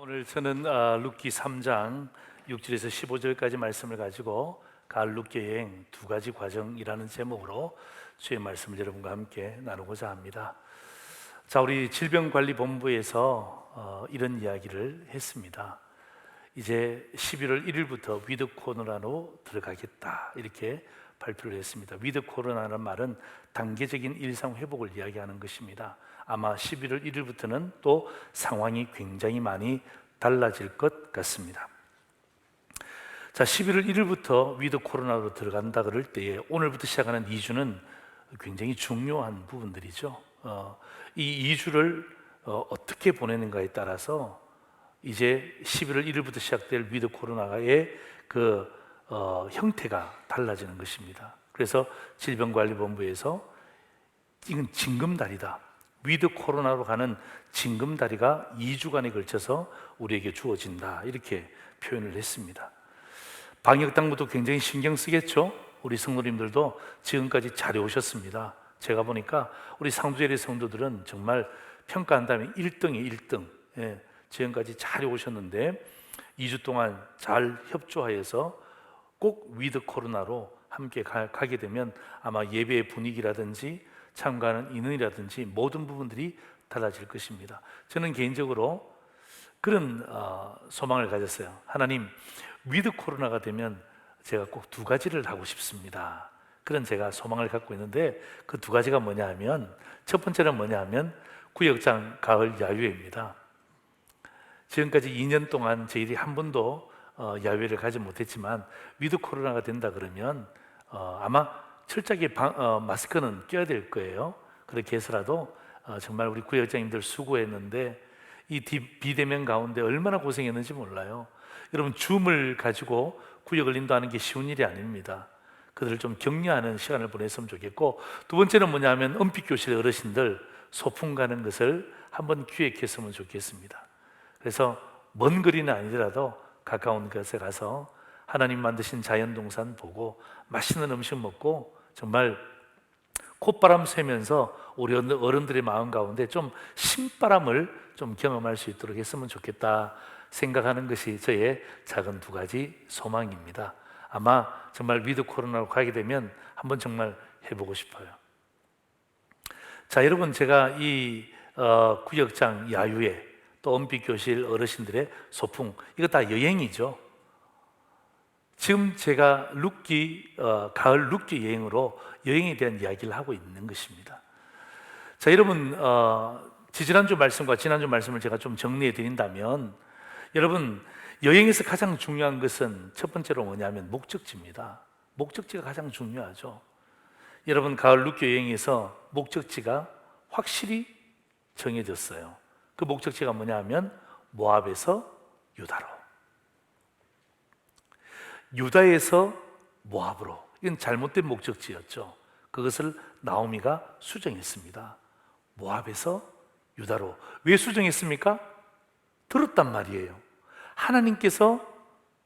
오늘 저는 룻기 3장 6절에서 15절까지 말씀을 가지고 가을 룻기 여행 두 가지 과정이라는 제목으로 주의 말씀을 여러분과 함께 나누고자 합니다. 자, 우리 질병관리본부에서 이런 이야기를 했습니다. 이제 11월 1일부터 위드 코로나로 들어가겠다 이렇게 발표를 했습니다. 위드 코로나라는 말은 단계적인 일상 회복을 이야기하는 것입니다. 아마 11월 1일부터는 또 상황이 굉장히 많이 달라질 것 같습니다. 자, 11월 1일부터 위드 코로나로 들어간다 그럴 때에 오늘부터 시작하는 2주는 굉장히 중요한 부분들이죠. 이 2주를 어떻게 보내는가에 따라서 이제 11월 1일부터 시작될 위드 코로나의 그 형태가 달라지는 것입니다. 그래서 질병관리본부에서 이건 징검다리다, 위드 코로나로 가는 징검다리가 2주간에 걸쳐서 우리에게 주어진다 이렇게 표현을 했습니다. 방역당국도 굉장히 신경 쓰겠죠. 우리 성도님들도 지금까지 잘해 오셨습니다. 제가 보니까 우리 상주제리 성도들은 정말 평가한다면 1등이에요. 1등. 지금까지 잘해 오셨는데 2주 동안 잘 협조하여서 꼭 위드 코로나로 함께 가게 되면 아마 예배의 분위기라든지 참가하는 인원이라든지 모든 부분들이 달라질 것입니다. 저는 개인적으로 그런 소망을 가졌어요. 하나님, 위드 코로나가 되면 제가 꼭 두 가지를 하고 싶습니다. 그런 제가 소망을 갖고 있는데 그 두 가지가 뭐냐 하면, 첫 번째는 뭐냐 하면 구역장 가을 야유회입니다. 지금까지 2년 동안 저희들이 한 번도 야외를 가지 못했지만 위드 코로나가 된다 그러면 아마 철저하게 마스크는 껴야 될 거예요. 그렇게 해서라도 정말 우리 구역장님들 수고했는데 이 비대면 가운데 얼마나 고생했는지 몰라요. 여러분, 줌을 가지고 구역을 인도하는 게 쉬운 일이 아닙니다. 그들을 좀 격려하는 시간을 보냈으면 좋겠고, 두 번째는 뭐냐면 은빛교실 어르신들 소풍 가는 것을 한번 기획했으면 좋겠습니다. 그래서 먼 거리는 아니더라도 가까운 곳에 가서 하나님 만드신 자연동산 보고 맛있는 음식 먹고 정말 콧바람 쐬면서 우리 어른들의 마음 가운데 좀 신바람을 좀 경험할 수 있도록 했으면 좋겠다 생각하는 것이 저의 작은 두 가지 소망입니다. 아마 정말 위드 코로나로 가게 되면 한번 정말 해보고 싶어요. 자, 여러분, 제가 이 구역장 야유회 또 은빛교실 어르신들의 소풍, 이거 다 여행이죠. 지금 제가 가을 룻기 여행으로 여행에 대한 이야기를 하고 있는 것입니다. 자, 여러분, 지난주 말씀과 지난주 말씀을 제가 좀 정리해 드린다면, 여러분, 여행에서 가장 중요한 것은 첫 번째로 뭐냐면 목적지입니다. 목적지가 가장 중요하죠. 여러분, 가을 룻기 여행에서 목적지가 확실히 정해졌어요. 그 목적지가 뭐냐 하면 모압에서 유다로, 유다에서 모압으로. 이건 잘못된 목적지였죠. 그것을 나오미가 수정했습니다. 모압에서 유다로. 왜 수정했습니까? 들었단 말이에요. 하나님께서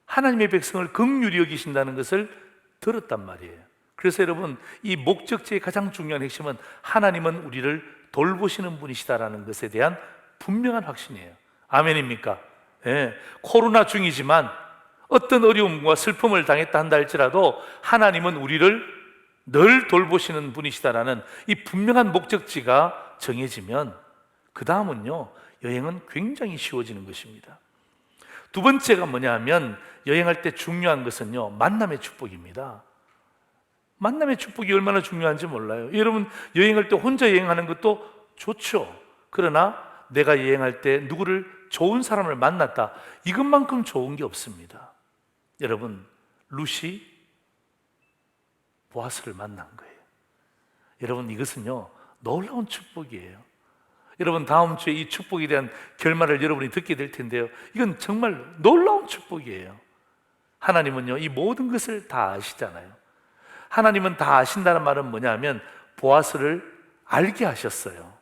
하나님의 백성을 긍휼히 여기신다는 것을 들었단 말이에요. 그래서 여러분, 이 목적지의 가장 중요한 핵심은 하나님은 우리를 돌보시는 분이시다라는 것에 대한 분명한 확신이에요. 아멘입니까? 코로나 중이지만 어떤 어려움과 슬픔을 당했다 한다 할지라도 하나님은 우리를 늘 돌보시는 분이시다라는 이 분명한 목적지가 정해지면 그 다음은요, 여행은 굉장히 쉬워지는 것입니다. 두 번째가 뭐냐 하면 여행할 때 중요한 것은요, 만남의 축복입니다. 만남의 축복이 얼마나 중요한지 몰라요. 여러분, 여행할 때 혼자 여행하는 것도 좋죠. 그러나 내가 여행할 때 누구를 좋은 사람을 만났다, 이것만큼 좋은 게 없습니다. 여러분, 룻이 보아스를 만난 거예요. 여러분, 이것은요 놀라운 축복이에요. 여러분, 다음 주에 이 축복에 대한 결말을 여러분이 듣게 될 텐데요, 이건 정말 놀라운 축복이에요. 하나님은요 이 모든 것을 다 아시잖아요. 하나님은 다 아신다는 말은 뭐냐 하면 보아스를 알게 하셨어요.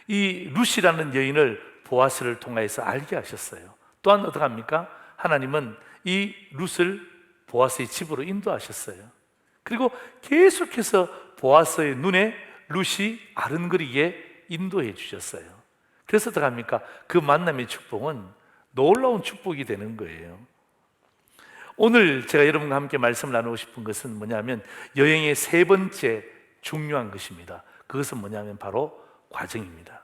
이 룻이라는 여인을 보아스를 통하여서 알게 하셨어요. 또한 어떻게 합니까? 하나님은 이 룻을 보아스의 집으로 인도하셨어요. 그리고 계속해서 보아스의 눈에 룻이 아른거리게 인도해 주셨어요. 그래서 어떡합니까? 그 만남의 축복은 놀라운 축복이 되는 거예요. 오늘 제가 여러분과 함께 말씀을 나누고 싶은 것은 뭐냐면 여행의 세 번째 중요한 것입니다. 그것은 뭐냐면 바로 과정입니다.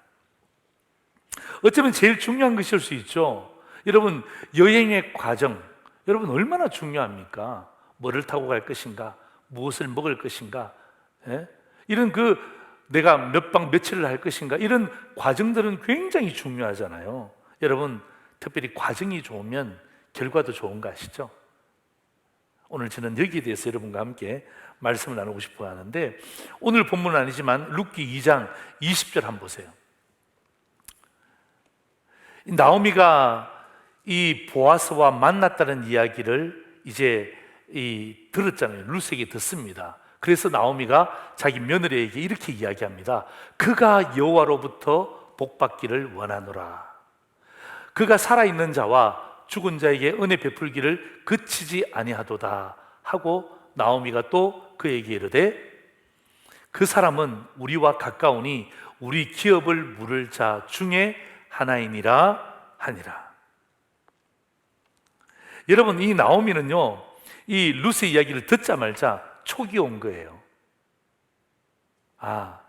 어쩌면 제일 중요한 것일 수 있죠. 여러분, 여행의 과정, 여러분 얼마나 중요합니까? 뭐를 타고 갈 것인가? 무엇을 먹을 것인가? 예? 이런 내가 몇 박 며칠을 할 것인가? 이런 과정들은 굉장히 중요하잖아요. 여러분, 특별히 과정이 좋으면 결과도 좋은 거 아시죠? 오늘 저는 여기에 대해서 여러분과 함께 말씀을 나누고 싶어 하는데, 오늘 본문은 아니지만 룻기 2장 20절 한번 보세요. 나오미가 이 보아스와 만났다는 이야기를 이제 들었잖아요. 룻에게 듣습니다. 그래서 나오미가 자기 며느리에게 이렇게 이야기합니다. 그가 여호와로부터 복받기를 원하노라. 그가 살아있는 자와 죽은 자에게 은혜 베풀기를 그치지 아니하도다 하고, 나오미가 또 그에게 이르되 그 사람은 우리와 가까우니 우리 기업을 물을 자 중에 하나이니라 하니라. 여러분, 이 나오미는요, 이 룻의 이야기를 듣자마자 촉이 온 거예요. 아,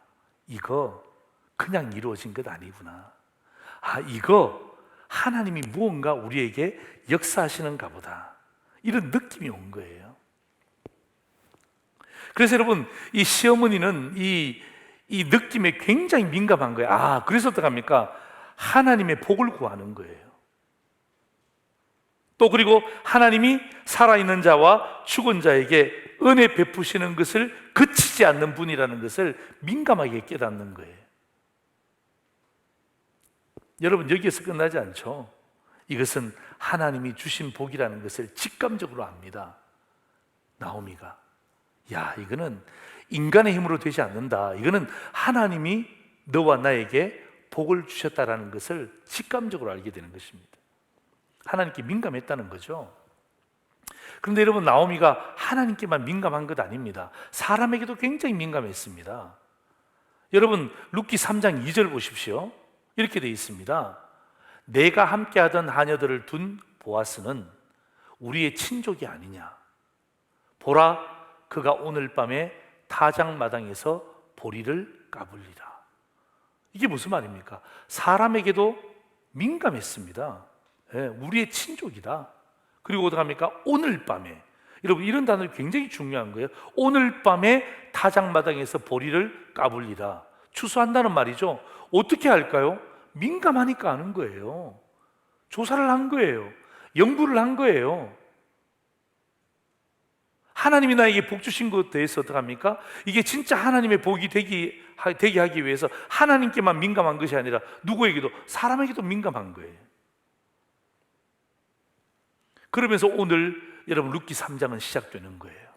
이거 그냥 이루어진 것 아니구나. 아, 이거 하나님이 무언가 우리에게 역사하시는가 보다. 이런 느낌이 온 거예요. 그래서 여러분, 이 시어머니는 이 느낌에 굉장히 민감한 거예요. 아, 그래서 어떡합니까? 하나님의 복을 구하는 거예요. 또 그리고 하나님이 살아있는 자와 죽은 자에게 은혜 베푸시는 것을 그치지 않는 분이라는 것을 민감하게 깨닫는 거예요. 여러분, 여기에서 끝나지 않죠. 이것은 하나님이 주신 복이라는 것을 직감적으로 압니다. 나오미가, 야, 이거는 인간의 힘으로 되지 않는다. 이거는 하나님이 너와 나에게 복을 주셨다라는 것을 직감적으로 알게 되는 것입니다. 하나님께 민감했다는 거죠. 그런데 여러분, 나오미가 하나님께만 민감한 것 아닙니다. 사람에게도 굉장히 민감했습니다. 여러분, 룻기 3장 2절 보십시오. 이렇게 되어 있습니다. 내가 함께하던 하녀들을 둔 보아스는 우리의 친족이 아니냐. 보라, 그가 오늘 밤에 타작마당에서 보리를 까불리라. 이게 무슨 말입니까? 사람에게도 민감했습니다. 우리의 친족이다. 그리고 어떡합니까? 오늘 밤에. 여러분, 이런 단어가 굉장히 중요한 거예요. 오늘 밤에 타작마당에서 보리를 까불리라. 추수한다는 말이죠. 어떻게 할까요? 민감하니까 하는 거예요. 조사를 한 거예요. 연구를 한 거예요. 하나님이 나에게 복 주신 것에 대해서 어떡합니까? 이게 진짜 하나님의 복이 되게 하기 위해서 하나님께만 민감한 것이 아니라 누구에게도, 사람에게도 민감한 거예요. 그러면서 오늘 여러분, 룻기 3장은 시작되는 거예요.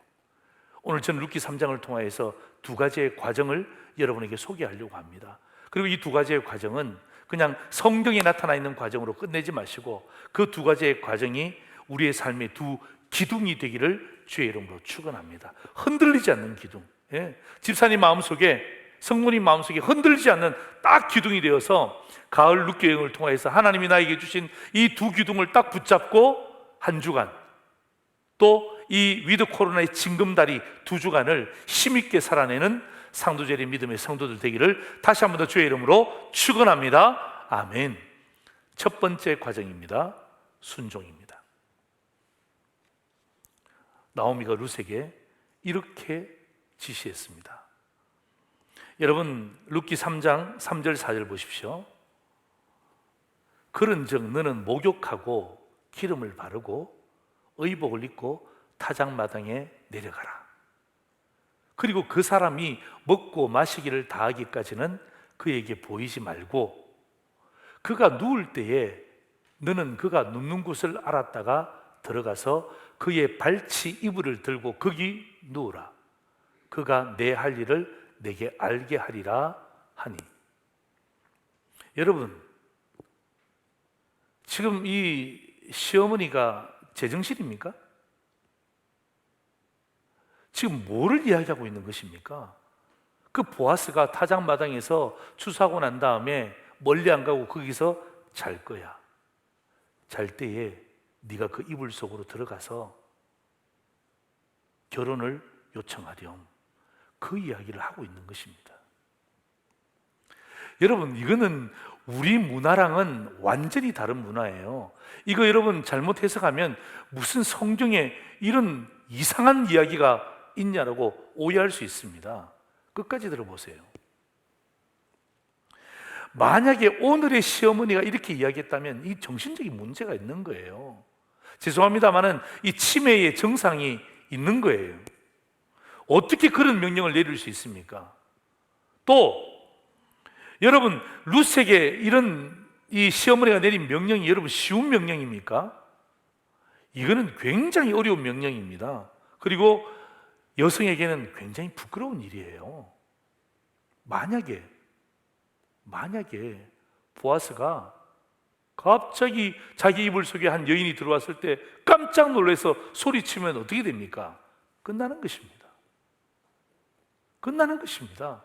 오늘 저는 룻기 3장을 통해서 두 가지의 과정을 여러분에게 소개하려고 합니다. 그리고 이 두 가지의 과정은 그냥 성경에 나타나 있는 과정으로 끝내지 마시고, 그 두 가지의 과정이 우리의 삶의 두 기둥이 되기를 주의 이름으로 축원합니다. 흔들리지 않는 기둥. 집사님 마음속에, 성모님 마음속에 흔들리지 않는 딱 기둥이 되어서 가을 룻기 여행을 통해서 하나님이 나에게 주신 이 두 기둥을 딱 붙잡고 한 주간, 또 이 위드 코로나의 징검다리 두 주간을 힘있게 살아내는 상도제리 믿음의 성도들 되기를 다시 한번 더 주의 이름으로 축원합니다. 아멘. 첫 번째 과정입니다. 순종입니다. 나오미가 룻에게 이렇게 지시했습니다. 여러분, 룻기 3장 3절 4절 보십시오. 그런즉 너는 목욕하고 기름을 바르고 의복을 입고 타작마당에 내려가라. 그리고 그 사람이 먹고 마시기를 다하기까지는 그에게 보이지 말고, 그가 누울 때에 너는 그가 눕는 곳을 알았다가 들어가서 그의 발치 이불을 들고 거기 누우라. 그가 내 할 일을 내게 알게 하리라 하니. 여러분, 지금 이 시어머니가 제정신입니까? 지금 뭐를 이야기하고 있는 것입니까? 그 보아스가 타작마당에서 추수하고 난 다음에 멀리 안 가고 거기서 잘 거야. 잘 때에 네가 그 이불 속으로 들어가서 결혼을 요청하렴. 그 이야기를 하고 있는 것입니다. 여러분, 이거는 우리 문화랑은 완전히 다른 문화예요. 이거 여러분 잘못 해석하면 무슨 성경에 이런 이상한 이야기가 있냐라고 오해할 수 있습니다. 끝까지 들어보세요. 만약에 오늘의 시어머니가 이렇게 이야기했다면 이 정신적인 문제가 있는 거예요. 죄송합니다만은 이 치매의 증상이 있는 거예요. 어떻게 그런 명령을 내릴 수 있습니까? 또 여러분, 룻에게 이런 이 시어머니가 내린 명령이 여러분 쉬운 명령입니까? 이거는 굉장히 어려운 명령입니다. 그리고 여성에게는 굉장히 부끄러운 일이에요. 만약에 보아스가 갑자기 자기 이불 속에 한 여인이 들어왔을 때 깜짝 놀라서 소리치면 어떻게 됩니까? 끝나는 것입니다. 끝나는 것입니다.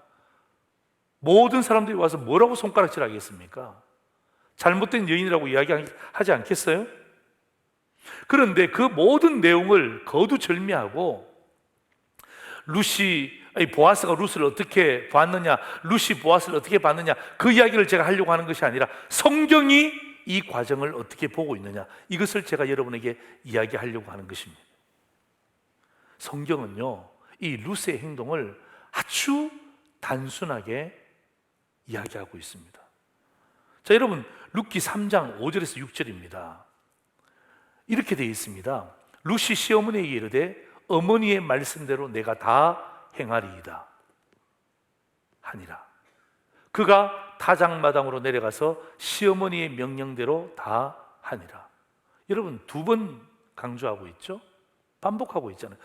모든 사람들이 와서 뭐라고 손가락질 하겠습니까? 잘못된 여인이라고 이야기하지 않겠어요? 그런데 그 모든 내용을 거두절미하고 보아스가 룻을 어떻게 봤느냐, 룻이 보아스를 어떻게 봤느냐, 그 이야기를 제가 하려고 하는 것이 아니라 성경이 이 과정을 어떻게 보고 있느냐, 이것을 제가 여러분에게 이야기하려고 하는 것입니다. 성경은요, 이 룻의 행동을 아주 단순하게 이야기하고 있습니다. 자, 여러분, 룻기 3장 5절에서 6절입니다. 이렇게 되어 있습니다. 룻이 시어머니에게 이르되 어머니의 말씀대로 내가 다 행하리이다 하니라. 그가 타작마당으로 내려가서 시어머니의 명령대로 다 하니라. 여러분, 두 번 강조하고 있죠? 반복하고 있잖아요.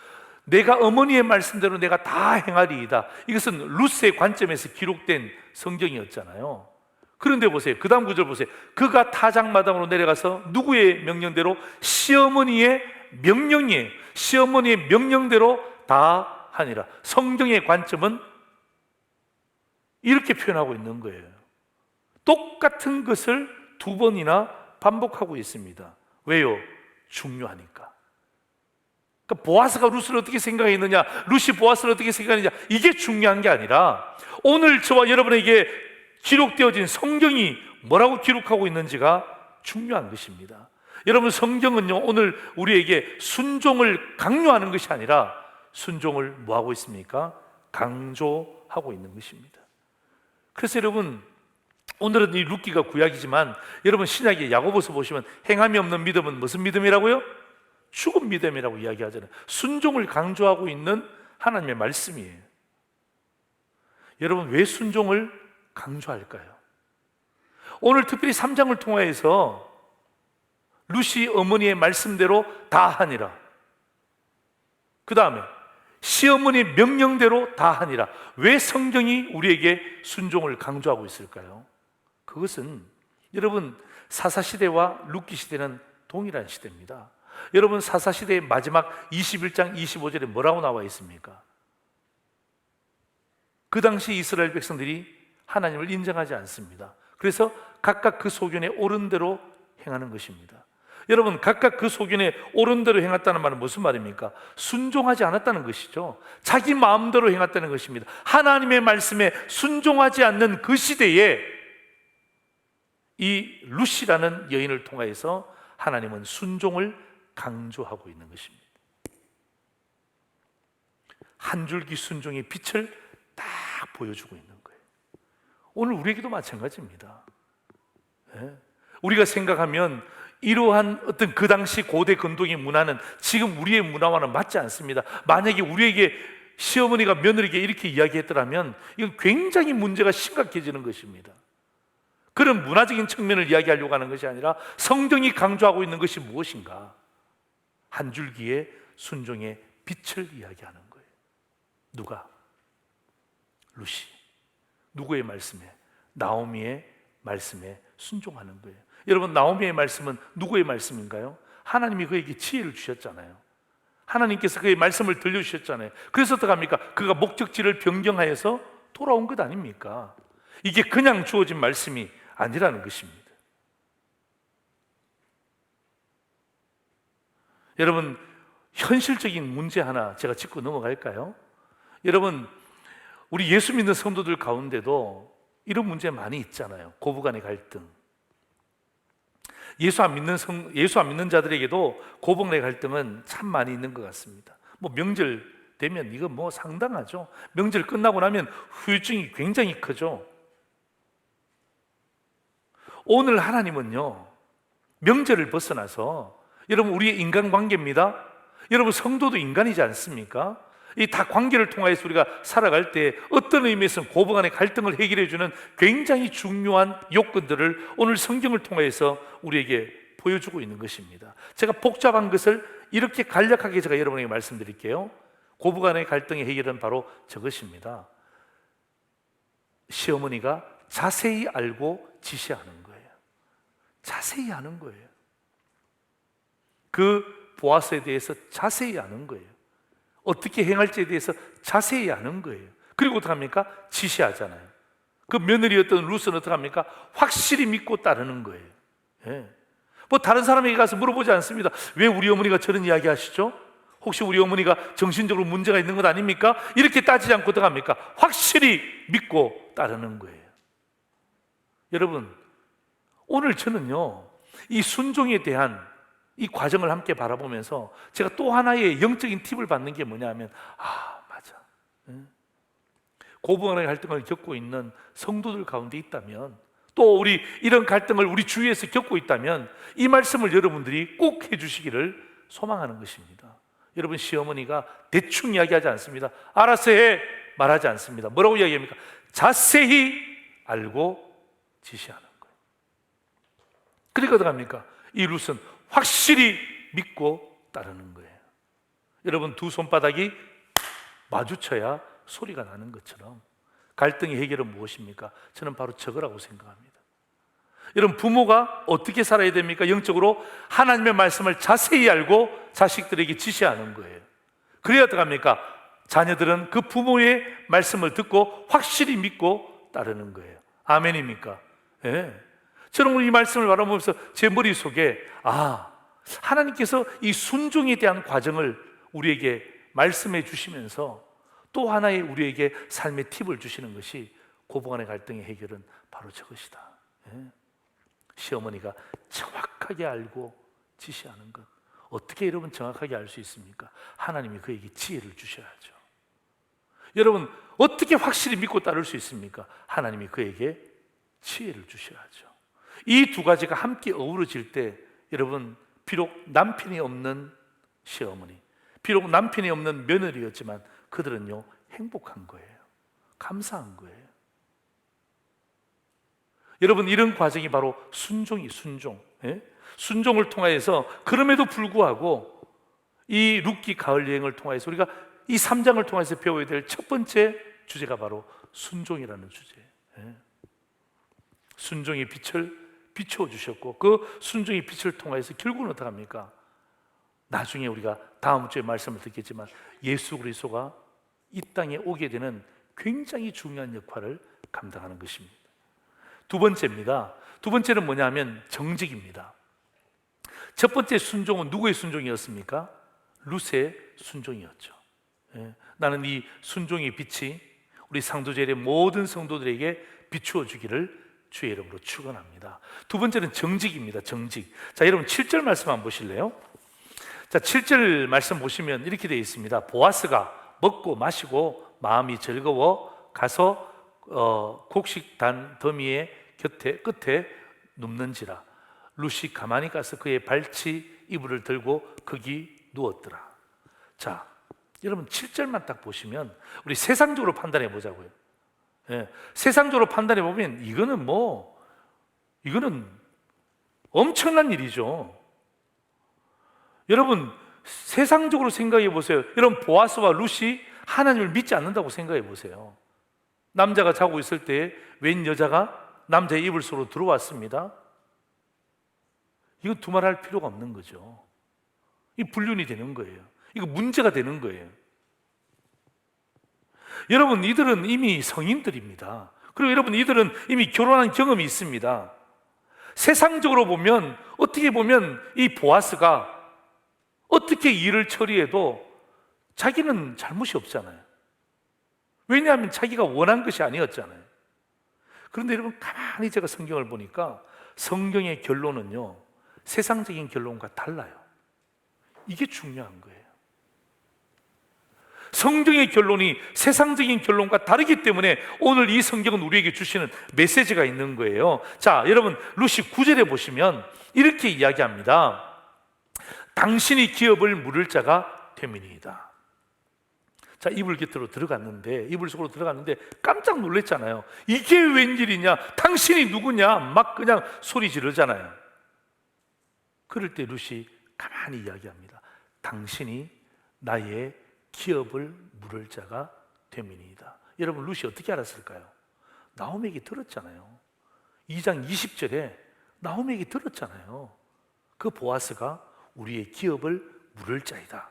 내가 어머니의 말씀대로 내가 다 행하리이다. 이것은 룻의 관점에서 기록된 성경이었잖아요. 그런데 보세요. 그 다음 구절 보세요. 그가 타작마당으로 내려가서 누구의 명령대로? 시어머니의 명령이에요. 시어머니의 명령대로 다 하니라. 성경의 관점은 이렇게 표현하고 있는 거예요. 똑같은 것을 두 번이나 반복하고 있습니다. 왜요? 중요하니까. 그러니까 보아스가 룻을 어떻게 생각했느냐, 룻이 보아스를 어떻게 생각했느냐, 이게 중요한 게 아니라 오늘 저와 여러분에게 기록되어진 성경이 뭐라고 기록하고 있는지가 중요한 것입니다. 여러분, 성경은요, 오늘 우리에게 순종을 강요하는 것이 아니라 순종을 뭐하고 있습니까? 강조하고 있는 것입니다. 그래서 여러분, 오늘은 이 룻기가 구약이지만 여러분 신약의 야고보서 보시면 행함이 없는 믿음은 무슨 믿음이라고요? 죽은 믿음이라고 이야기하잖아요. 순종을 강조하고 있는 하나님의 말씀이에요. 여러분, 왜 순종을 강조할까요? 오늘 특별히 3장을 통하여서 룻이 어머니의 말씀대로 다 하니라, 그 다음에 시어머니의 명령대로 다 하니라. 왜 성경이 우리에게 순종을 강조하고 있을까요? 그것은 여러분, 사사시대와 룻기시대는 동일한 시대입니다. 여러분, 사사시대의 마지막 21장 25절에 뭐라고 나와 있습니까? 그 당시 이스라엘 백성들이 하나님을 인정하지 않습니다. 그래서 각각 그 소견에 옳은 대로 행하는 것입니다. 여러분, 각각 그 소견에 옳은 대로 행했다는 말은 무슨 말입니까? 순종하지 않았다는 것이죠. 자기 마음대로 행했다는 것입니다. 하나님의 말씀에 순종하지 않는 그 시대에 이 룻이라는 여인을 통하여서 하나님은 순종을 강조하고 있는 것입니다. 한 줄기 순종의 빛을 딱 보여주고 있는 거예요. 오늘 우리에게도 마찬가지입니다. 우리가 생각하면 이러한 어떤 그 당시 고대 근동의 문화는 지금 우리의 문화와는 맞지 않습니다. 만약에 우리에게 시어머니가 며느리에게 이렇게 이야기했더라면 이건 굉장히 문제가 심각해지는 것입니다. 그런 문화적인 측면을 이야기하려고 하는 것이 아니라 성경이 강조하고 있는 것이 무엇인가? 한 줄기의 순종의 빛을 이야기하는 거예요. 누가? 룻이. 누구의 말씀에? 나오미의 말씀에 순종하는 거예요. 여러분, 나오미의 말씀은 누구의 말씀인가요? 하나님이 그에게 지혜를 주셨잖아요. 하나님께서 그의 말씀을 들려주셨잖아요. 그래서 어떡합니까? 그가 목적지를 변경하여서 돌아온 것 아닙니까? 이게 그냥 주어진 말씀이 아니라는 것입니다. 여러분, 현실적인 문제 하나 제가 짚고 넘어갈까요? 여러분, 우리 예수 믿는 성도들 가운데도 이런 문제 많이 있잖아요. 고부간의 갈등. 예수 안 믿는 자들에게도 고부간의 갈등은 참 많이 있는 것 같습니다. 뭐 명절 되면 이거 뭐 상당하죠. 명절 끝나고 나면 후유증이 굉장히 크죠. 오늘 하나님은요, 명절을 벗어나서 여러분, 우리의 인간관계입니다. 여러분, 성도도 인간이지 않습니까? 이 다 관계를 통해서 우리가 살아갈 때 어떤 의미에서는 고부간의 갈등을 해결해 주는 굉장히 중요한 요건들을 오늘 성경을 통해서 우리에게 보여주고 있는 것입니다. 제가 복잡한 것을 이렇게 간략하게 제가 여러분에게 말씀드릴게요. 고부간의 갈등의 해결은 바로 저것입니다. 시어머니가 자세히 알고 지시하는 거예요. 자세히 아는 거예요. 그 보아스에 대해서 자세히 아는 거예요. 어떻게 행할지에 대해서 자세히 아는 거예요. 그리고 어떻게 합니까? 지시하잖아요. 그 며느리였던 루스는 어떻게 합니까? 확실히 믿고 따르는 거예요. 예. 뭐 다른 사람에게 가서 물어보지 않습니다. 왜 우리 어머니가 저런 이야기 하시죠? 혹시 우리 어머니가 정신적으로 문제가 있는 것 아닙니까? 이렇게 따지지 않고 어떻게 합니까? 확실히 믿고 따르는 거예요. 여러분, 오늘 저는요, 이 순종에 대한 이 과정을 함께 바라보면서 제가 또 하나의 영적인 팁을 받는 게 뭐냐 하면, 맞아, 고부간의 갈등을 겪고 있는 성도들 가운데 있다면, 또 우리 이런 갈등을 우리 주위에서 겪고 있다면 이 말씀을 여러분들이 꼭 해주시기를 소망하는 것입니다. 여러분, 시어머니가 대충 이야기하지 않습니다. 알아서 해 말하지 않습니다. 뭐라고 이야기합니까? 자세히 알고 지시하는 거예요. 그러니까 어떡합니까? 이 룻은 확실히 믿고 따르는 거예요. 여러분, 두 손바닥이 마주쳐야 소리가 나는 것처럼 갈등의 해결은 무엇입니까? 저는 바로 저거라고 생각합니다. 여러분, 부모가 어떻게 살아야 됩니까? 영적으로 하나님의 말씀을 자세히 알고 자식들에게 지시하는 거예요. 그래야 어떡합니까? 자녀들은 그 부모의 말씀을 듣고 확실히 믿고 따르는 거예요. 아멘입니까? 예. 저는 이 말씀을 바라보면서 제 머릿속에 하나님께서 이 순종에 대한 과정을 우리에게 말씀해 주시면서 또 하나의 우리에게 삶의 팁을 주시는 것이 고부간의 갈등의 해결은 바로 저것이다. 예. 시어머니가 정확하게 알고 지시하는 것. 어떻게 여러분 정확하게 알 수 있습니까? 하나님이 그에게 지혜를 주셔야죠. 여러분, 어떻게 확실히 믿고 따를 수 있습니까? 하나님이 그에게 지혜를 주셔야죠. 이 두 가지가 함께 어우러질 때 여러분, 비록 남편이 없는 시어머니, 비록 남편이 없는 며느리였지만 그들은요, 행복한 거예요. 감사한 거예요. 여러분, 이런 과정이 바로 순종. 예? 순종을 통하여서, 그럼에도 불구하고 이 룻기 가을 여행을 통해서 우리가 이 3장을 통해서 배워야 될 첫 번째 주제가 바로 순종이라는 주제예요. 예? 순종의 빛을 비춰주셨고, 그 순종의 빛을 통해서 결국은 어떻게 합니까? 나중에 우리가 다음 주에 말씀을 듣겠지만 예수 그리스도가 이 땅에 오게 되는 굉장히 중요한 역할을 감당하는 것입니다. 두 번째입니다. 두 번째는 뭐냐면 정직입니다. 첫 번째 순종은 누구의 순종이었습니까? 룻의 순종이었죠. 예, 나는 이 순종의 빛이 우리 상도제일의 모든 성도들에게 비추어 주기를 주의 이름으로 축원합니다. 두 번째는 정직입니다. 정직. 자, 여러분 7절 말씀 한번 보실래요? 자, 7절 말씀 보시면 이렇게 되어 있습니다. 보아스가 먹고 마시고 마음이 즐거워 가서 곡식단 더미의 끝에 눕는지라. 룻이 가만히 가서 그의 발치 이불을 들고 거기 누웠더라. 자, 여러분 7절만 딱 보시면 우리 세상적으로 판단해 보자고요. 예, 세상적으로 판단해 보면 이거는 엄청난 일이죠. 여러분, 세상적으로 생각해 보세요. 여러분, 보아스와 룻이 하나님을 믿지 않는다고 생각해 보세요. 남자가 자고 있을 때 웬 여자가 남자의 이불 속으로 들어왔습니다. 이거 두말할 필요가 없는 거죠. 이 불륜이 되는 거예요. 이거 문제가 되는 거예요. 여러분, 이들은 이미 성인들입니다. 그리고 여러분, 이들은 이미 결혼한 경험이 있습니다. 세상적으로 보면, 어떻게 보면 이 보아스가 어떻게 일을 처리해도 자기는 잘못이 없잖아요. 왜냐하면 자기가 원한 것이 아니었잖아요. 그런데 여러분, 가만히 제가 성경을 보니까 성경의 결론은요, 세상적인 결론과 달라요. 이게 중요한 거예요. 성경의 결론이 세상적인 결론과 다르기 때문에 오늘 이 성경은 우리에게 주시는 메시지가 있는 거예요. 자, 여러분, 루시 9절에 보시면 이렇게 이야기합니다. 당신이 기업을 물을 자가 되민이다. 자, 이불 곁으로 들어갔는데, 이불 속으로 들어갔는데 깜짝 놀랐잖아요. 이게 웬일이냐, 당신이 누구냐, 막 그냥 소리 지르잖아요. 그럴 때 루시 가만히 이야기합니다. 당신이 나의 기업을 물을 자가 되민이다. 여러분, 루시 어떻게 알았을까요? 나오미에게 들었잖아요. 2장 20절에 나오미에게 들었잖아요. 그 보아스가 우리의 기업을 물을 자이다,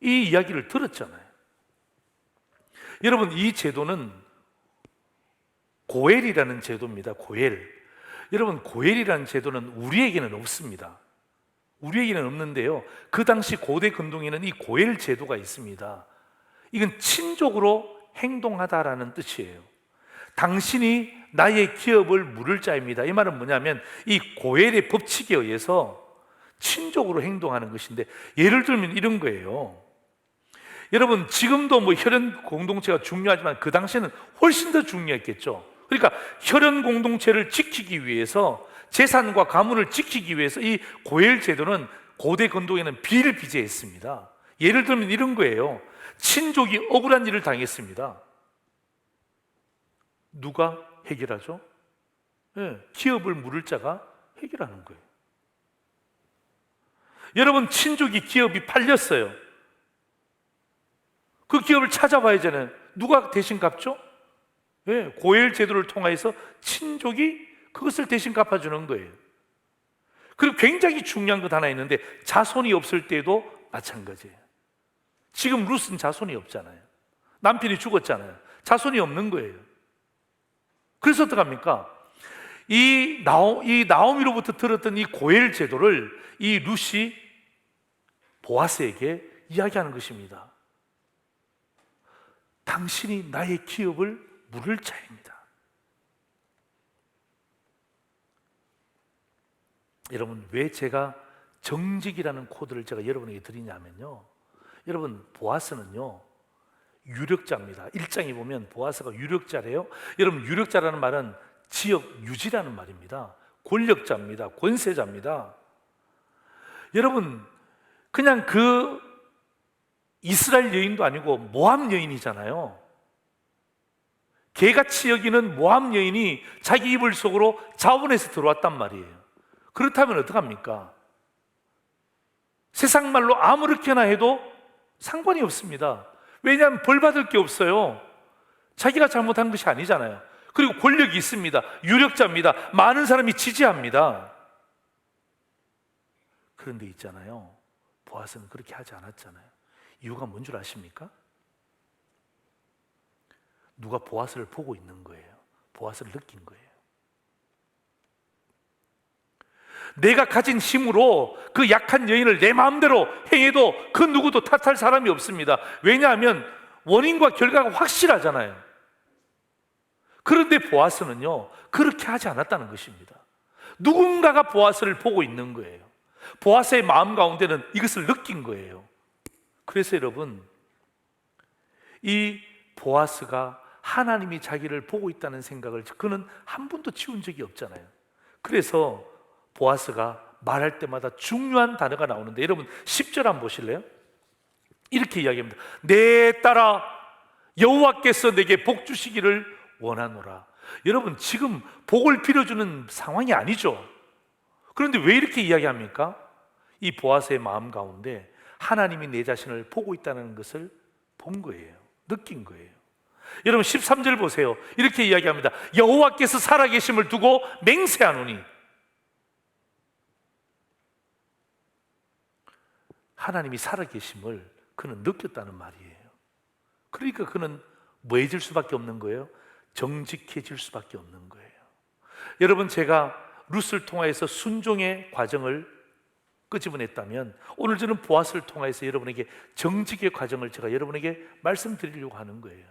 이 이야기를 들었잖아요. 여러분, 이 제도는 고엘이라는 제도입니다. 고엘. 여러분, 고엘이라는 제도는 우리에게는 없습니다. 우리에게는 없는데요, 그 당시 고대 근동에는 이 고엘 제도가 있습니다. 이건 친족으로 행동하다라는 뜻이에요. 당신이 나의 기업을 물을 자입니다. 이 말은 뭐냐면 이 고엘의 법칙에 의해서 친족으로 행동하는 것인데, 예를 들면 이런 거예요. 여러분, 지금도 뭐 혈연 공동체가 중요하지만 그 당시에는 훨씬 더 중요했겠죠. 그러니까 혈연 공동체를 지키기 위해서, 재산과 가문을 지키기 위해서 이 고엘 제도는 고대 근동에는 비일비재했습니다. 예를 들면 이런 거예요. 친족이 억울한 일을 당했습니다. 누가 해결하죠? 기업을 물을 자가 해결하는 거예요. 여러분, 친족이 기업이 팔렸어요. 그 기업을 찾아봐야잖아요. 누가 대신 갚죠? 고엘 제도를 통해서 친족이 그것을 대신 갚아주는 거예요. 그리고 굉장히 중요한 것 하나 있는데, 자손이 없을 때도 마찬가지예요. 지금 룻은 자손이 없잖아요. 남편이 죽었잖아요. 자손이 없는 거예요. 그래서 어떡합니까? 이 나오미로부터 들었던 이 고엘 제도를 이 룻이 보아스에게 이야기하는 것입니다. 당신이 나의 기업을 물을 자입니다. 여러분, 왜 제가 정직이라는 코드를 제가 여러분에게 드리냐면요, 여러분, 보아스는요 유력자입니다. 1장에 보면 보아스가 유력자래요. 여러분, 유력자라는 말은 지역 유지라는 말입니다. 권력자입니다. 권세자입니다. 여러분, 그냥 그 이스라엘 여인도 아니고 모압 여인이잖아요. 개같이 여기는 모압 여인이 자기 이불 속으로 자원해서 들어왔단 말이에요. 그렇다면 어떡합니까? 세상 말로 아무렇게나 해도 상관이 없습니다. 왜냐하면 벌 받을 게 없어요. 자기가 잘못한 것이 아니잖아요. 그리고 권력이 있습니다. 유력자입니다. 많은 사람이 지지합니다. 그런데 있잖아요, 보아스는 그렇게 하지 않았잖아요. 이유가 뭔 줄 아십니까? 누가 보아스를 보고 있는 거예요. 보아스를 느낀 거예요. 내가 가진 힘으로 그 약한 여인을 내 마음대로 행해도 그 누구도 탓할 사람이 없습니다. 왜냐하면 원인과 결과가 확실하잖아요. 그런데 보아스는요 그렇게 하지 않았다는 것입니다. 누군가가 보아스를 보고 있는 거예요. 보아스의 마음 가운데는 이것을 느낀 거예요. 그래서 여러분, 이 보아스가 하나님이 자기를 보고 있다는 생각을 그는 한 번도 지운 적이 없잖아요. 그래서 보아스가 말할 때마다 중요한 단어가 나오는데, 여러분 10절 한번 보실래요? 이렇게 이야기합니다. 내 딸아, 여호와께서 내게 복 주시기를 원하노라. 여러분, 지금 복을 빌어주는 상황이 아니죠. 그런데 왜 이렇게 이야기합니까? 이 보아스의 마음 가운데 하나님이 내 자신을 보고 있다는 것을 본 거예요. 느낀 거예요. 여러분 13절 보세요. 이렇게 이야기합니다. 여호와께서 살아계심을 두고 맹세하노니. 하나님이 살아계심을 그는 느꼈다는 말이에요. 그러니까 그는 뭐 해줄 수밖에 없는 거예요? 정직해질 수밖에 없는 거예요. 여러분, 제가 룻을 통하여서 순종의 과정을 끄집어냈다면 오늘 저는 보아스를 통하여서 여러분에게 정직의 과정을 제가 여러분에게 말씀드리려고 하는 거예요.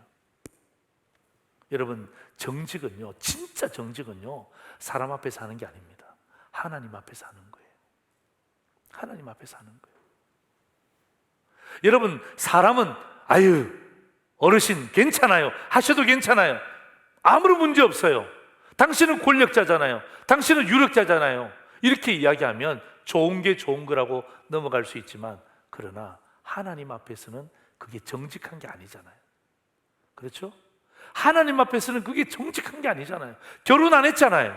여러분, 정직은요, 진짜 정직은요, 사람 앞에서 하는 게 아닙니다. 하나님 앞에서 하는 거예요. 하나님 앞에서 하는 거예요. 여러분, 사람은 아유, 어르신 괜찮아요, 하셔도 괜찮아요, 아무런 문제 없어요, 당신은 권력자잖아요, 당신은 유력자잖아요, 이렇게 이야기하면 좋은 게 좋은 거라고 넘어갈 수 있지만, 그러나 하나님 앞에서는 그게 정직한 게 아니잖아요. 그렇죠? 하나님 앞에서는 그게 정직한 게 아니잖아요. 결혼 안 했잖아요.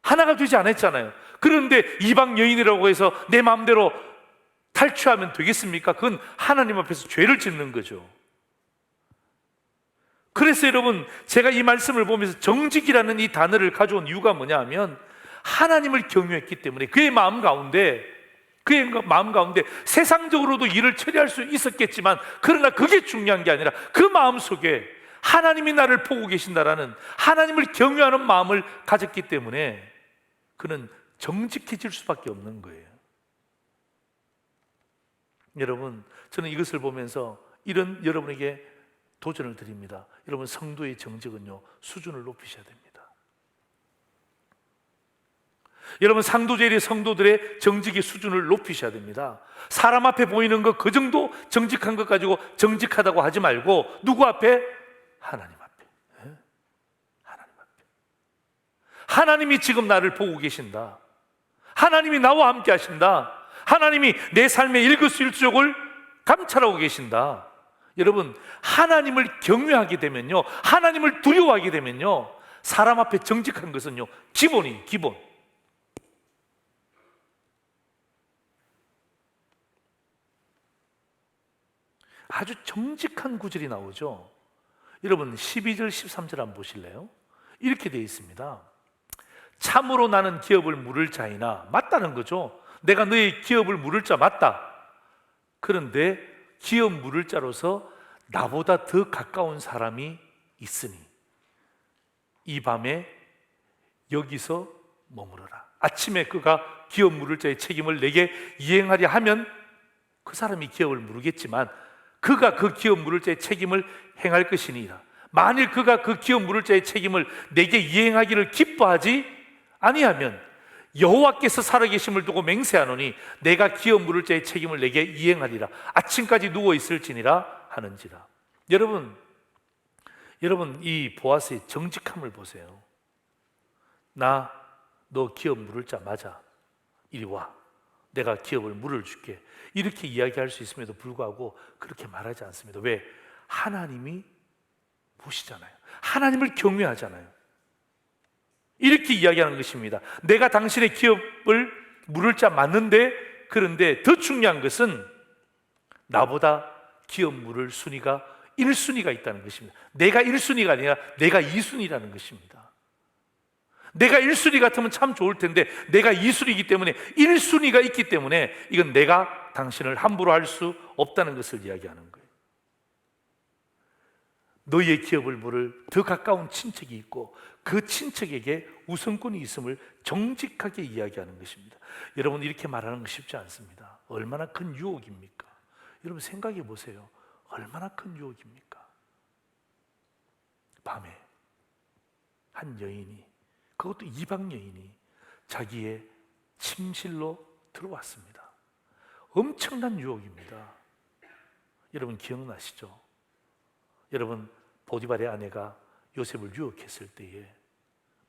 하나가 되지 않았잖아요. 그런데 이방 여인이라고 해서 내 마음대로 탈취하면 되겠습니까? 그건 하나님 앞에서 죄를 짓는 거죠. 그래서 여러분, 제가 이 말씀을 보면서 정직이라는 이 단어를 가져온 이유가 뭐냐 하면, 하나님을 경외했기 때문에 그의 마음 가운데 세상적으로도 일을 처리할 수 있었겠지만, 그러나 그게 중요한 게 아니라 그 마음 속에 하나님이 나를 보고 계신다라는 하나님을 경외하는 마음을 가졌기 때문에 그는 정직해질 수밖에 없는 거예요. 여러분, 저는 이것을 보면서 이런 여러분에게 도전을 드립니다. 여러분, 성도의 정직은요, 수준을 높이셔야 됩니다. 여러분, 상도제일의 성도들의 정직의 수준을 높이셔야 됩니다. 사람 앞에 보이는 것, 그 정도 정직한 것 가지고 정직하다고 하지 말고, 누구 앞에? 하나님 앞에. 하나님 앞에. 하나님이 지금 나를 보고 계신다. 하나님이 나와 함께 하신다. 하나님이 내 삶의 일거수일투족을 감찰하고 계신다. 여러분, 하나님을 경외하게 되면요, 하나님을 두려워하게 되면요, 사람 앞에 정직한 것은요, 기본. 아주 정직한 구절이 나오죠. 여러분, 12절 13절 한번 보실래요? 이렇게 되어 있습니다. 참으로 나는 기업을 물을 자이나, 맞다는 거죠. 내가 너의 기업을 물을 자 맞다. 그런데 기업 물을 자로서 나보다 더 가까운 사람이 있으니 이 밤에 여기서 머무르라. 아침에 그가 기업 물을 자의 책임을 내게 이행하려 하면 그 사람이 기업을 물겠지만, 그가 그 기업 물을 자의 책임을 행할 것이니라. 만일 그가 그 기업 물을 자의 책임을 내게 이행하기를 기뻐하지 아니하면 여호와께서 살아계심을 두고 맹세하노니 내가 기업 물을 자의 책임을 내게 이행하리라. 아침까지 누워 있을지니라 하는지라. 여러분, 이 보아스의 정직함을 보세요. 너 기업 물을 자 맞아, 이리 와, 내가 기업을 물을 줄게, 이렇게 이야기할 수 있음에도 불구하고 그렇게 말하지 않습니다. 왜? 하나님이 보시잖아요. 하나님을 경외하잖아요. 이렇게 이야기하는 것입니다. 내가 당신의 기업을 물을 자 맞는데, 그런데 더 중요한 것은 나보다 기업 물을 순위가 1순위가 있다는 것입니다. 내가 1순위가 아니라 내가 2순위라는 것입니다. 내가 1순위 같으면 참 좋을 텐데 내가 2순위이기 때문에 1순위가 있기 때문에 이건 내가 당신을 함부로 할 수 없다는 것을 이야기하는 거예요. 너희의 기업을 물을 더 가까운 친척이 있고 그 친척에게 우선권이 있음을 정직하게 이야기하는 것입니다. 여러분, 이렇게 말하는 거 쉽지 않습니다. 얼마나 큰 유혹입니까? 여러분, 생각해 보세요. 얼마나 큰 유혹입니까? 밤에 한 여인이, 그것도 이방 여인이 자기의 침실로 들어왔습니다. 엄청난 유혹입니다. 여러분, 기억나시죠? 여러분, 보디발의 아내가 요셉을 유혹했을 때에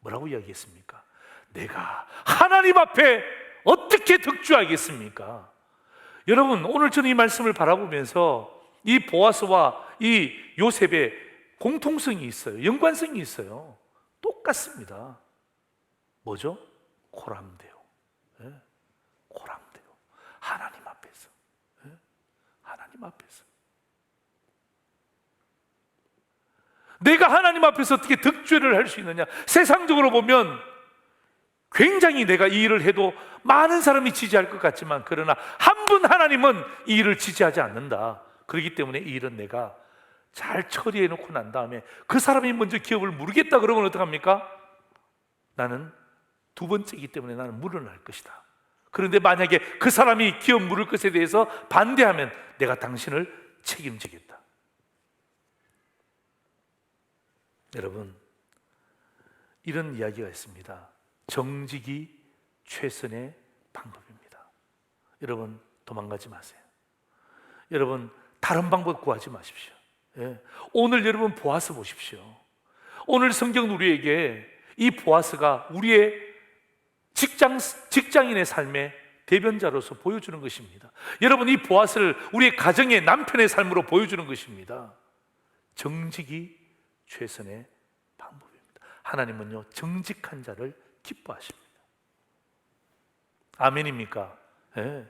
뭐라고 이야기했습니까? 내가 하나님 앞에 어떻게 득주하겠습니까? 여러분, 오늘 저는 이 말씀을 바라보면서 이 보아스와 이 요셉의 공통성이 있어요. 연관성이 있어요. 똑같습니다. 뭐죠? 고람대요. 예? 고람대요. 하나님 앞에서. 예? 하나님 앞에서. 내가 하나님 앞에서 어떻게 득죄를 할 수 있느냐? 세상적으로 보면 굉장히 내가 이 일을 해도 많은 사람이 지지할 것 같지만, 그러나 한 분 하나님은 이 일을 지지하지 않는다. 그렇기 때문에 이 일은 내가 잘 처리해 놓고 난 다음에 그 사람이 먼저 기업을 무르겠다 그러면 어떡합니까? 나는 두 번째이기 때문에 나는 물러날 것이다. 그런데 만약에 그 사람이 기업 물을 것에 대해서 반대하면 내가 당신을 책임지겠다. 여러분, 이런 이야기가 있습니다. 정직이 최선의 방법입니다. 여러분, 도망가지 마세요. 여러분, 다른 방법 구하지 마십시오. 예. 오늘 여러분 보아스 보십시오. 오늘 성경 우리에게 이 보아스가 우리의 직장인의 삶의 대변자로서 보여주는 것입니다. 여러분, 이 보아스를 우리의 가정의 남편의 삶으로 보여주는 것입니다. 정직이 최선의 방법입니다. 하나님은요, 정직한 자를 기뻐하십니다. 아멘입니까? 예.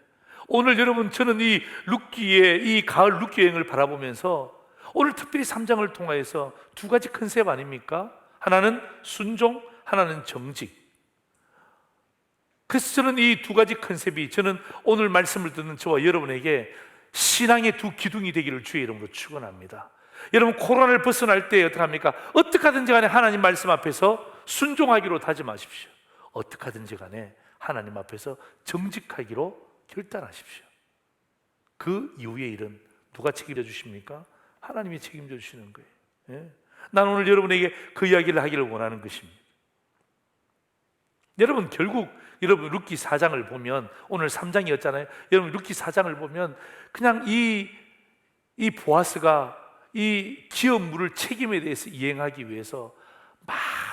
오늘 여러분, 저는 이 룻기의 이 가을 룻기 여행을 바라보면서 오늘 특별히 3장을 통하여서 두 가지 컨셉 아닙니까? 하나는 순종, 하나는 정직. 그래서 저는 이 두 가지 컨셉이 저는 오늘 말씀을 듣는 저와 여러분에게 신앙의 두 기둥이 되기를 주의 이름으로 축원합니다. 여러분, 코로나를 벗어날 때 어떻게 합니까? 어떻게 하든지 간에 하나님 말씀 앞에서 순종하기로 다짐하십시오. 어떻게 하든지 간에 하나님 앞에서 정직하기로 결단하십시오. 그 이후의 일은 누가 책임져 주십니까? 하나님이 책임져 주시는 거예요. 예? 난 오늘 여러분에게 그 이야기를 하기를 원하는 것입니다. 여러분, 결국 여러분 룻기 4장을 보면, 오늘 3장이었잖아요. 여러분 룻기 4장을 보면 그냥 이 보아스가 이 기업 물을 책임에 대해서 이행하기 위해서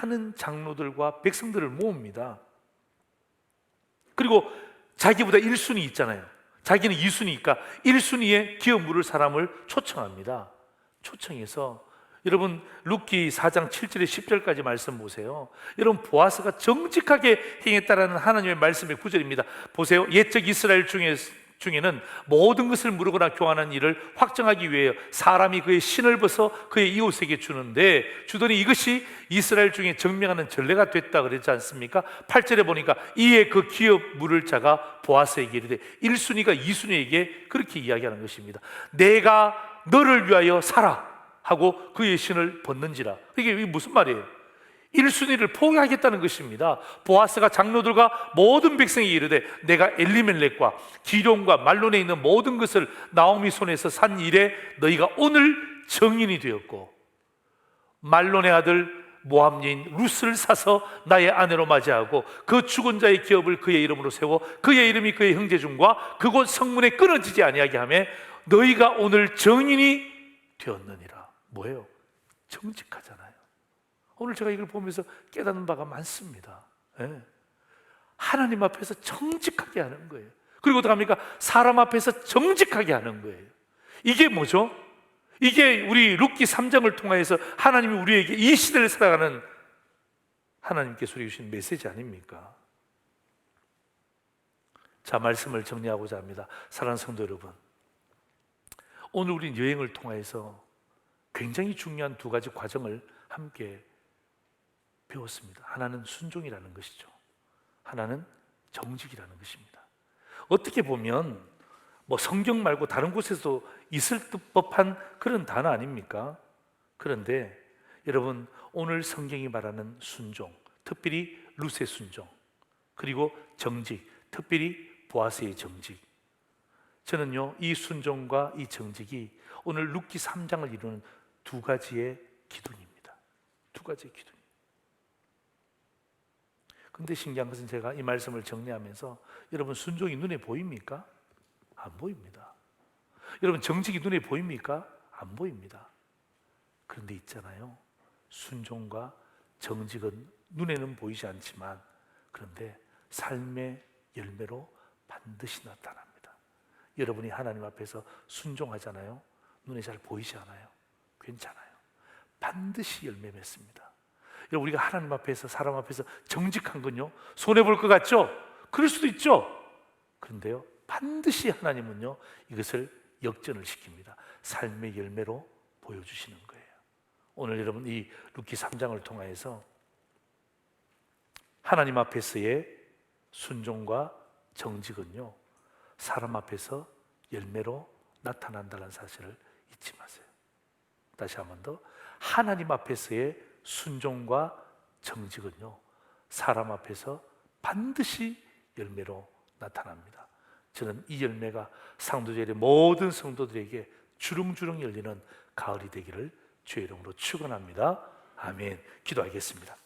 많은 장로들과 백성들을 모읍니다. 그리고 자기보다 1순위 있잖아요. 자기는 2순위니까 1순위에 기업 물을 사람을 초청합니다. 초청해서 여러분 룻기 4장 7절에 10절까지 말씀 보세요. 여러분, 보아스가 정직하게 행했다라는 하나님의 말씀의 구절입니다. 보세요. 옛적 이스라엘 중에는 모든 것을 무르거나 교환하는 일을 확정하기 위해 사람이 그의 신을 벗어 그의 이웃에게 주더니 이것이 이스라엘 중에 정명하는 전례가 됐다 그랬지 않습니까? 8절에 보니까 이에 그 기업 물을 자가 보아스에게 이르되 1순위가 2순위에게 그렇게 이야기하는 것입니다. 내가 너를 위하여 살아 하고 그의 신을 벗는지라. 이게 무슨 말이에요? 1순위를 포기하겠다는 것입니다. 보아스가 장로들과 모든 백성이 이르되 내가 엘리멜렉과 기럯과 말론에 있는 모든 것을 나오미 손에서 산 이래 너희가 오늘 정인이 되었고 말론의 아들 모압 여인 룻을 사서 나의 아내로 맞이하고 그 죽은 자의 기업을 그의 이름으로 세워 그의 이름이 그의 형제중과 그곳 성문에 끊어지지 아니하게 하며 너희가 오늘 정인이 되었느니라. 뭐예요? 정직하잖아요. 오늘 제가 이걸 보면서 깨닫는 바가 많습니다. 예. 하나님 앞에서 정직하게 하는 거예요. 그리고 어떻게 합니까? 사람 앞에서 정직하게 하는 거예요. 이게 뭐죠? 이게 우리 룻기 3장을 통해서 하나님이 우리에게 이 시대를 살아가는 하나님께서 우리에게 주신 메시지 아닙니까? 자, 말씀을 정리하고자 합니다. 사랑하는 성도 여러분, 오늘 우리 여행을 통해서 굉장히 중요한 두 가지 과정을 함께 배웠습니다. 하나는 순종이라는 것이죠. 하나는 정직이라는 것입니다. 어떻게 보면 성경 말고 다른 곳에서 있을 법한 그런 단어 아닙니까? 그런데 여러분, 오늘 성경이 말하는 순종, 특별히 룻의 순종, 그리고 정직, 특별히 보아스의 정직, 저는요 이 순종과 이 정직이 오늘 룻기 3장을 이루는 두 가지의 기둥입니다. 두 가지의 기둥. 근데 신기한 것은 제가 이 말씀을 정리하면서 여러분, 순종이 눈에 보입니까? 안 보입니다. 여러분, 정직이 눈에 보입니까? 안 보입니다. 그런데 있잖아요, 순종과 정직은 눈에는 보이지 않지만 그런데 삶의 열매로 반드시 나타납니다. 여러분이 하나님 앞에서 순종하잖아요. 눈에 잘 보이지 않아요. 괜찮아요. 반드시 열매 맺습니다. 여러분, 우리가 하나님 앞에서, 사람 앞에서 정직한 건요, 손해볼 것 같죠? 그럴 수도 있죠. 그런데요, 반드시 하나님은요 이것을 역전을 시킵니다. 삶의 열매로 보여주시는 거예요. 오늘 여러분 이 룻기 3장을 통해서 하나님 앞에서의 순종과 정직은요 사람 앞에서 열매로 나타난다는 사실을 잊지 마세요. 다시 한 번 더, 하나님 앞에서의 순종과 정직은요, 사람 앞에서 반드시 열매로 나타납니다. 저는 이 열매가 상도절의 모든 성도들에게 주렁주렁 열리는 가을이 되기를 주의 이름으로 축원합니다. 아멘. 기도하겠습니다.